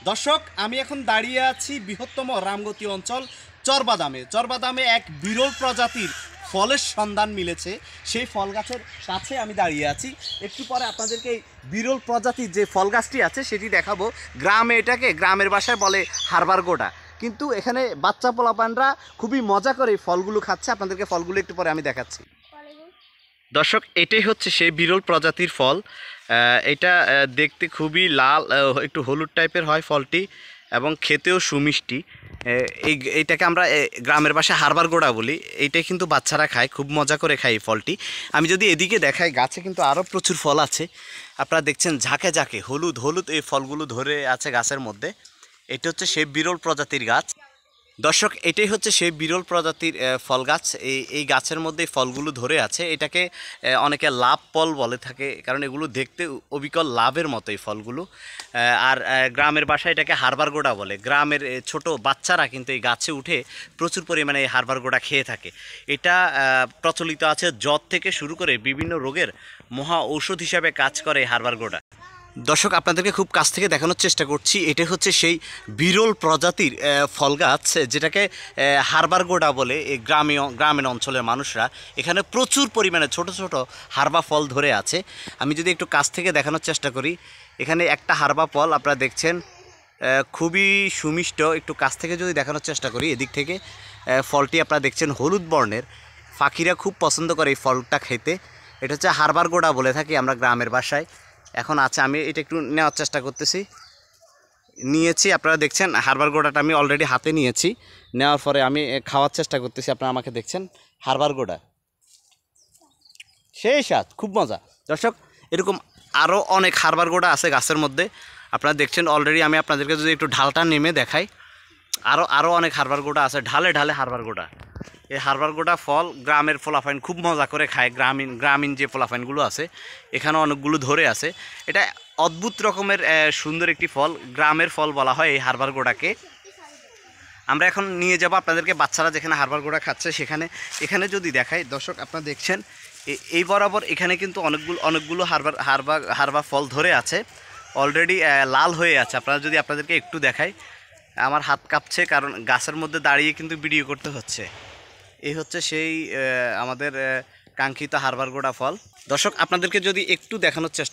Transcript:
দর্শক আমি এখন দাঁড়িয়ে আছি বৃহত্তম রামগতি অঞ্চল চরবাদামে এক বিরল প্রজাতির ফলের সন্ধান মিলেছে। সেই ফল গাছের কাছে আমি দাঁড়িয়ে আছি। একটু পরে আপনাদেরকে এই বিরল প্রজাতির যে ফল গাছটি আছে সেটি দেখাবো। এটাকে গ্রামের ভাষায় বলে হারবার গোডা, কিন্তু এখানে বাচ্চা পোলাপানরা খুবই মজা করে এই ফলগুলো খাচ্ছে। আপনাদেরকে ফলগুলো একটু পরে আমি দেখাচ্ছি। দর্শক এটাই হচ্ছে সেই বিরল প্রজাতির ফল। এটা দেখতে খুবই লাল, একটু হলুদ টাইপের হয় ফলটি এবং খেতেও সুমিষ্টি। এইটাকে আমরা গ্রামের ভাষায় হারবার গোড়া বলি। এইটাই কিন্তু বাচ্চারা খায়, খুব মজা করে খায় এই ফলটি। আমি যদি এদিকে দেখাই, গাছে কিন্তু আরও প্রচুর ফল আছে। আপনারা দেখছেন ঝাঁকে ঝাঁকে হলুদ হলুদ এই ফলগুলো ধরে আছে গাছের মধ্যে। এটা হচ্ছে সেই বিরল প্রজাতির গাছ। দর্শক এটাই হচ্ছে সেই বিরল প্রজাতির ফল গাছ। এই গাছের মধ্যে ফলগুলো ধরে আছে। এটাকে অনেকে লাভ ফল বলে থাকে, কারণ এগুলো দেখতে অবিকল লাভের মতো এই ফলগুলো। আর গ্রামের বাসায় এটাকে হারবার গোডা বলে। গ্রামের ছোট বাচ্চারা কিন্তু এই গাছে উঠে প্রচুর পরিমাণে এই হারবার গোডা খেয়ে থাকে। এটা প্রচলিত আছে জ্বর থেকে শুরু করে বিভিন্ন রোগের মহা ঔষধ হিসাবে কাজ করে এই হারবার গোডা। দর্শক আপনাদেরকে খুব কাছ থেকে দেখানোর চেষ্টা করছি। এটা হচ্ছে সেই বিরল প্রজাতির ফল গাছ, যেটাকে হারবার গোডা বলে। এই গ্রামীণ অঞ্চলের মানুষরা এখানে প্রচুর পরিমাণে ছোট ছোট হারবা ফল ধরে আছে। আমি যদি একটু কাছ থেকে দেখানোর চেষ্টা করি, এখানে একটা হারবা ফল আপনারা দেখছেন, খুবই সুমিষ্ট। একটু কাছ থেকে যদি দেখানোর চেষ্টা করি, এদিক থেকে ফলটি আপনারা দেখছেন হলুদ বর্ণের। পাখিরা খুব পছন্দ করে এই ফলটা খেতে। এটা হচ্ছে হারবার গোডা বলে থাকি আমরা গ্রামের ভাষায়। এখন আছে, আমি এটা একটু নেওয়ার চেষ্টা করতেছি। নিয়েছি, আপনারা দেখছেন হারবার গোডাটা আমি অলরেডি হাতে নিয়েছি। নেওয়ার পরে আমি খাওয়ার চেষ্টা করতেছি। আপনারা আমাকে দেখছেন হারবার গোডা, সেই স্বাদ, খুব মজা। দর্শক এরকম আরও অনেক হারবার গোডা আছে গাছের মধ্যে। আপনারা দেখছেন অলরেডি। আমি আপনাদেরকে যদি একটু ঢালটা নেমে দেখাই, আরও অনেক হারবার গোডা আছে, ঢালে ঢালে হারবার গোডা। এই হারবার গোডা ফল গ্রামের ফলাফাইন খুব মজা করে খায়। গ্রামীণ যে ফলাফাইনগুলো আছে এখানে অনেকগুলো ধরে আছে। এটা অদ্ভুত রকমের সুন্দর একটি ফল, গ্রামের ফল বলা হয় এই হারবার গোডাকে। আমরা এখন নিয়ে যাব আপনাদেরকে, বাচ্চারা যেখানে হারবার গোডা খাচ্ছে সেখানে। এখানে যদি দেখাই দর্শক, আপনারা দেখছেন এই বরাবর এখানে কিন্তু অনেকগুলো হারবার ফল ধরে আছে, অলরেডি লাল হয়ে আছে। আপনারা যদি আপনাদেরকে একটু দেখাই, আমার হাত কাঁপছে, কারণ গাছের মধ্যে দাঁড়িয়ে কিন্তু ভিডিও করতে হচ্ছে। এই হচ্ছে সেই আমাদের কাঙ্ক্ষিত হারবার গোডা ফল। দর্শক আপনাদেরকে যদি একটু দেখানোর চেষ্টা